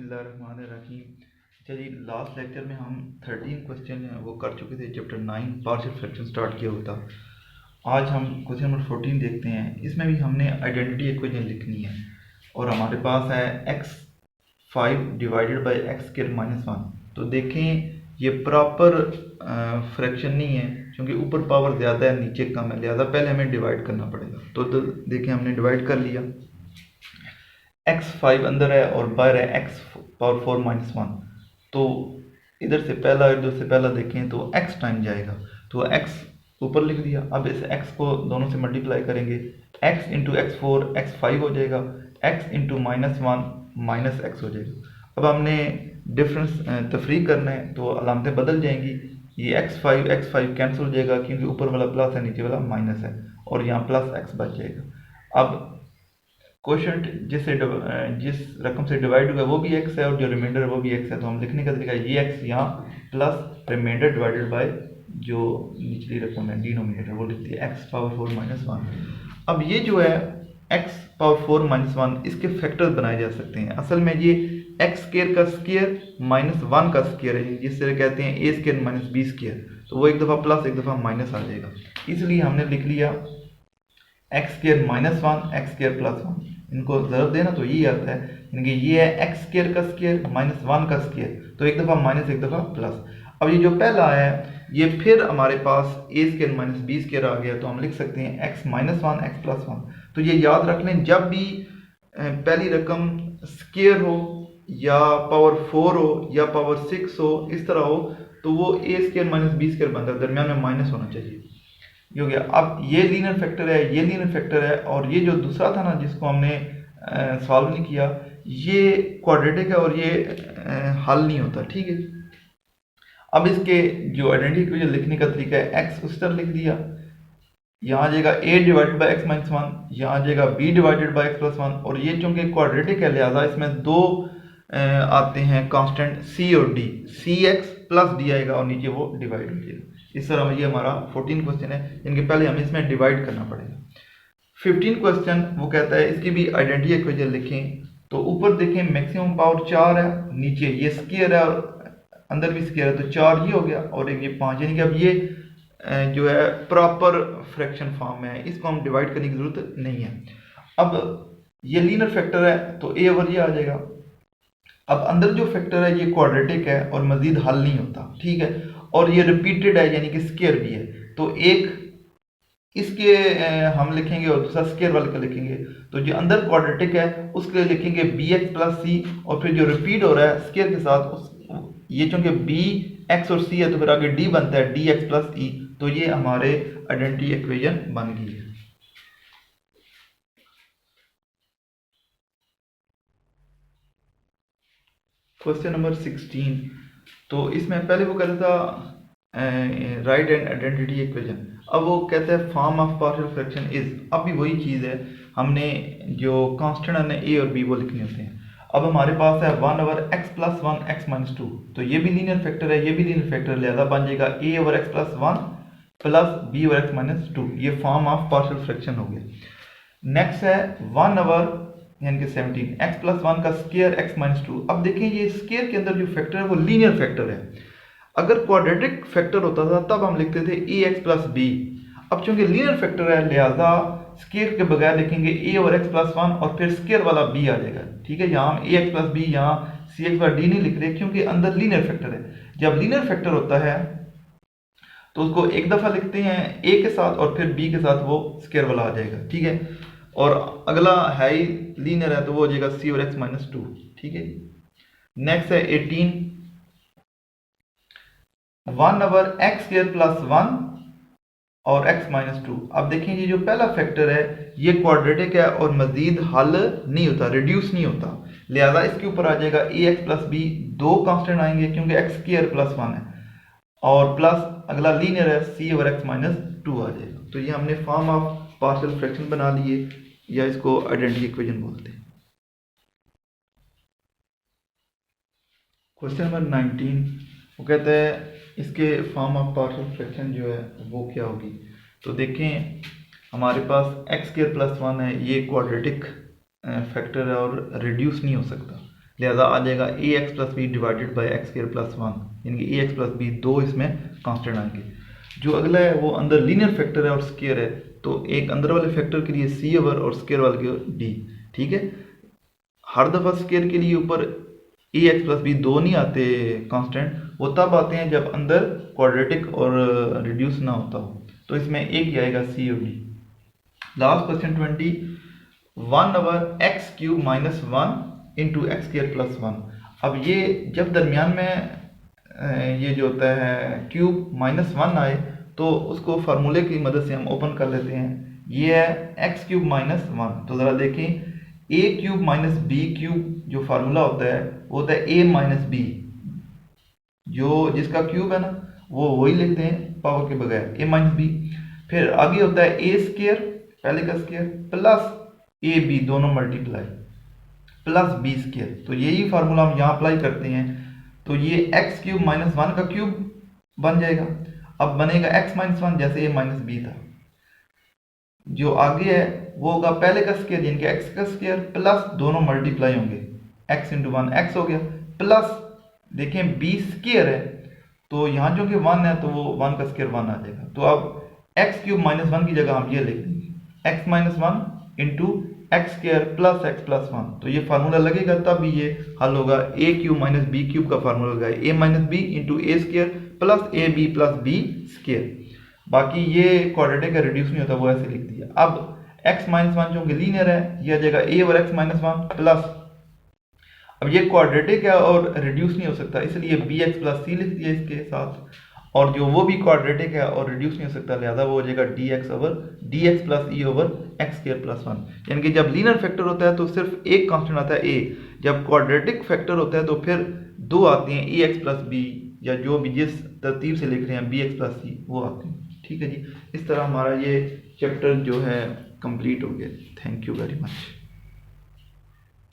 बिस्मिल्लाहिर्रहमानिर्रहीम। अच्छा जी, last lecture में हम 13 क्वेश्चन वो कर चुके थे। चैप्टर 9 पार्शियल फ्रैक्शन स्टार्ट किया हुआ था। आज हम क्वेश्चन नंबर 14 देखते हैं। इसमें भी हमने आइडेंटिटी इक्वेशन लिखनी है और हमारे पास है x5 divided by X square minus 1। तो देखें, ये प्रॉपर फ्रैक्शन नहीं है क्योंकि ऊपर पावर ज़्यादा है नीचे कम है, लिहाजा पहले हमें डिवाइड करना पड़ेगा। तो देखें, हमने डिवाइड कर लिया। x5 अंदर है और बाहर है x पावर 4 माइनस 1। तो इधर से पहला देखें तो x टाइम जाएगा, तो x ऊपर लिख दिया। अब इस x को दोनों से मल्टीप्लाई करेंगे, x इंटू x4 x5 हो जाएगा, x into minus 1 minus x हो जाएगा। अब हमने डिफरेंस तफरीक करना है तो अलामतें बदल जाएंगी। ये x5 कैंसिल हो जाएगा क्योंकि ऊपर वाला प्लस है नीचे वाला माइनस है, और यहाँ प्लस x बच जाएगा। अब क्वोशंट जिस रकम से डिवाइड हुआ वो भी x है और जो रिमाइंडर है वो भी x है। तो हम लिखने का तरीका ये x यहाँ प्लस रिमाइंडर डिवाइडेड बाय जो निचली रकम है डिनोमिनेटर वो लिखती है x पावर 4 माइनस 1। अब ये जो है x पावर 4 माइनस 1 इसके फैक्टर्स बनाए जा सकते हैं। असल में ये x स्क्वायर का स्क्वायर माइनस 1 का स्क्वायर है, जिससे कहते हैं a square minus b square. तो वो एक दफ़ा प्लस एक दफ़ा माइनस आ जाएगा, इसलिए हमने लिख लिया x square minus 1 x square plus 1। इनको ज़रूर देना तो यही आता है, यानी ये है एक्स स्क्र का स्क्र माइनस 1 का स्क्र, तो एक दफ़ा माइनस एक दफ़ा प्लस। अब ये जो पहला है ये फिर हमारे पास ए स्क्र माइनस बी स्क्र आ गया, तो हम लिख सकते हैं एक्स माइनस 1 एक्स प्लस 1। तो ये याद रख लें, जब भी पहली रकम स्क्र हो या पावर 4 हो या पावर 6 हो, इस तरह हो, तो वो ए स्क्र माइनस बी स्क्र बनता है, दरमियान में माइनस होना चाहिए। ये हो गया। अब ये लीनियर फैक्टर है, ये लीनियर फैक्टर है, और ये जो दूसरा था ना जिसको हमने सॉल्व नहीं किया, ये क्वाड्रेटिक है और ये हल नहीं होता, ठीक है। अब इसके जो आइडेंटिटी इक्वेशन लिखने का तरीका है, एक्स उस तरह लिख दिया, यहाँ आ जाएगा a divided by x minus 1, यहाँ आ जाएगा b divided by x plus 1। और ये चूंकि क्वाड्रेटिक है लिहाजा इसमें दो आते हैं कांस्टेंट c और d, cx प्लस d आएगा और नीचे वो डिवाइड हो जाएगा। इस तरह ये हमारा 14 क्वेश्चन है, इनके पहले हमें इसमें डिवाइड करना पड़ेगा। 15 क्वेश्चन वो कहता है इसकी भी आइडेंटिटी इक्वेशन लिखें। तो ऊपर देखें मैक्सिमम पावर 4 है, नीचे ये स्क्वायर है और अंदर भी स्क्वायर है, तो 4 ये हो गया और एक ये 5, यानी कि अब ये जो है प्रॉपर फ्रैक्शन फॉर्म है, इसको हम डिवाइड करने की जरूरत नहीं है। अब ये लीनियर फैक्टर है तो a ओवर ये आ जाएगा। अब अंदर जो फैक्टर है ये क्वाड्रेटिक है और मजीद हल नहीं होता, ठीक है, और ये रिपीटेड है यानी कि स्क्वायर भी है, तो एक इसके हम लिखेंगे और दूसरा स्क्वायर वाले का लिखेंगे। तो जो अंदर क्वाड्रेटिक है उसके लिए लिखेंगे bx प्लस सी, और फिर जो रिपीट हो रहा है स्क्वायर के साथ ये चूंकि bx और c है तो फिर आगे d बनता है dx प्लस e। तो ये हमारे आइडेंटिटी इक्वेशन बन गई है। क्वेश्चन नंबर 16, तो इसमें पहले वो कहता था राइट एंड आइडेंटिटी इक्वेशन, अब वो कहता है form of partial fraction is. अब भी वही चीज़ है, हमने जो कांस्टेंट है ए और बी वो लिखने होते हैं। अब हमारे पास है 1 over X plus 1 x minus 2, तो ये भी लीनियर फैक्टर है, ये भी लीनियर फैक्टर है, लिहाजा बन जाएगा A over X plus 1 plus B over X minus 2। ये फॉर्म ऑफ पार्शियल फ्रैक्शन हो गया। नेक्स्ट है 1 ओवर यानी कि 17 एक्स प्लस 1 का स्क्वायर एक्स माइनस 2। अब देखें ये स्क्वायर के अंदर जो फैक्टर है वो लीनियर फैक्टर है। अगर क्वाड्रेटिक फैक्टर होता था तब हम लिखते थे ए एक्स प्लस बी। अब चूंकि लीनियर फैक्टर है लिहाजा स्क्वायर के बगैर लिखेंगे ए ओवर एक्स प्लस 1 और फिर स्क्वायर वाला बी आ जाएगा, ठीक है। यहाँ हम ए एक्स प्लस बी, यहाँ सी एक्स बार डी नहीं लिख रहे क्योंकि अंदर लीनियर फैक्टर है। जब लीनियर फैक्टर होता है तो उसको एक दफ़ा लिखते हैं ए के साथ और फिर बी के साथ वो स्क्वायर वाला आ जाएगा, ठीक है। और अगला है ही लीनियर है तो वो हो जाएगा सी और एक्स माइनस 2, ठीक है। नेक्स्ट है 18 1 ओवर एक्स स्क्वायर प्लस 1 और x माइनस 2। अब देखें ये जो पहला फैक्टर है ये क्वाड्रेटिक है और मजीद हल नहीं होता, रिड्यूस नहीं होता, लिहाजा इसके ऊपर आ जाएगा ए एक्स प्लस बी। दो कांस्टेंट आएंगे क्योंकि एक्स स्क्वायर प्लस 1 है, और प्लस अगला लीनियर है सी ओवर एक्स माइनस 2 आ जाएगा। तो ये हमने फॉर्म ऑफ पार्शियल फ्रैक्शन बना लिए, या इसको आइडेंटिटी इक्वेशन बोलते हैं। क्वेश्चन नंबर 19 वो कहता है इसके फॉर्म ऑफ पार्शियल फ्रैक्शन जो है वो क्या होगी। तो देखें हमारे पास एक्स स्क्वायर प्लस 1 है, ये क्वाड्रेटिक फैक्टर है और रिड्यूस नहीं हो सकता, लिहाजा आ जाएगा A X plus B divided by X square plus one, यानी कि ए एक्स प्लस बी दो इसमें कांस्टेंट आएंगे। जो अगला है वो अंदर लीनियर फैक्टर है और स्क्वायर है, तो एक अंदर वाले फैक्टर के लिए सी ओवर और स्क्वायर वाले के डी। ठीक है, हर दफ़ा स्क्वायर के लिए ऊपर ए एक्स प्लस बी दो नहीं आते कांस्टेंट, वो तब आते हैं जब अंदर क्वाड्रेटिक और रिड्यूस ना होता हो। तो इसमें एक ही आएगा सी और D. Last question 20, 1/x³ minus 1 into x square plus 1। अब ये जब दरमियान में ये जो होता है क्यूब -1 आए तो उसको फार्मूले की मदद से हम ओपन कर लेते हैं। ये है x³ माइनस 1, तो ज़रा देखें a³ माइनस b³ जो फार्मूला होता है वो होता है a माइनस बी, जो जिसका क्यूब है ना वो वही लिखते हैं पावर के बगैर, a माइनस बी। फिर आगे होता है a² पहले का स्क्वायर प्लस ab दोनों मल्टीप्लाई प्लस b²। तो यही फार्मूला हम यहाँ अप्लाई करते हैं, तो ये x³ माइनस 1 का क्यूब बन जाएगा। अब बनेगा x माइनस 1 जैसे a माइनस बी था। जो आगे है वो होगा पहले का स्क्वायर यानी कि x का स्क्वायर प्लस दोनों मल्टीप्लाई होंगे, x इंटू 1 x हो गया, प्लस देखें b² है तो यहाँ जो कि 1 है तो वो 1 का स्क्वायर 1 आ जाएगा। तो अब x³ माइनस 1 की जगह हम ये लिख देंगे x minus 1 into x square plus x plus 1। तो ये फार्मूला लगेगा तब ये हल होगा। a³ माइनस b³ का फार्मूला लगाए a minus B into A square plus A B plus B square. बाकी ये क्वाड्रेटिक का रिड्यूस नहीं होता, वो ऐसे लिख दिया। अब x माइनस 1 जो कि लीनियर है ये आ जाएगा a over x minus 1 plus, अब ये क्वाड्रेटिक है और रिड्यूस नहीं हो सकता इसलिए bx प्लस c लिख दिया इसके साथ, और जो वो भी क्वाड्रेटिक है और रिड्यूस नहीं हो सकता लिहाजा वो हो जाएगा dx over dx plus e over x square plus 1। यानी कि जब लीनियर फैक्टर होता है तो सिर्फ एक कांस्टेंट आता है a, जब क्वाड्रेटिक फैक्टर होता है तो फिर दो आते हैं e एक्स प्लस बी, या जो भी जिस तरतीब से लिख रहे हैं bx प्लस c वो आते हैं। ठीक है जी, इस तरह हमारा ये चैप्टर जो है कंप्लीट हो गया। Thank you very much.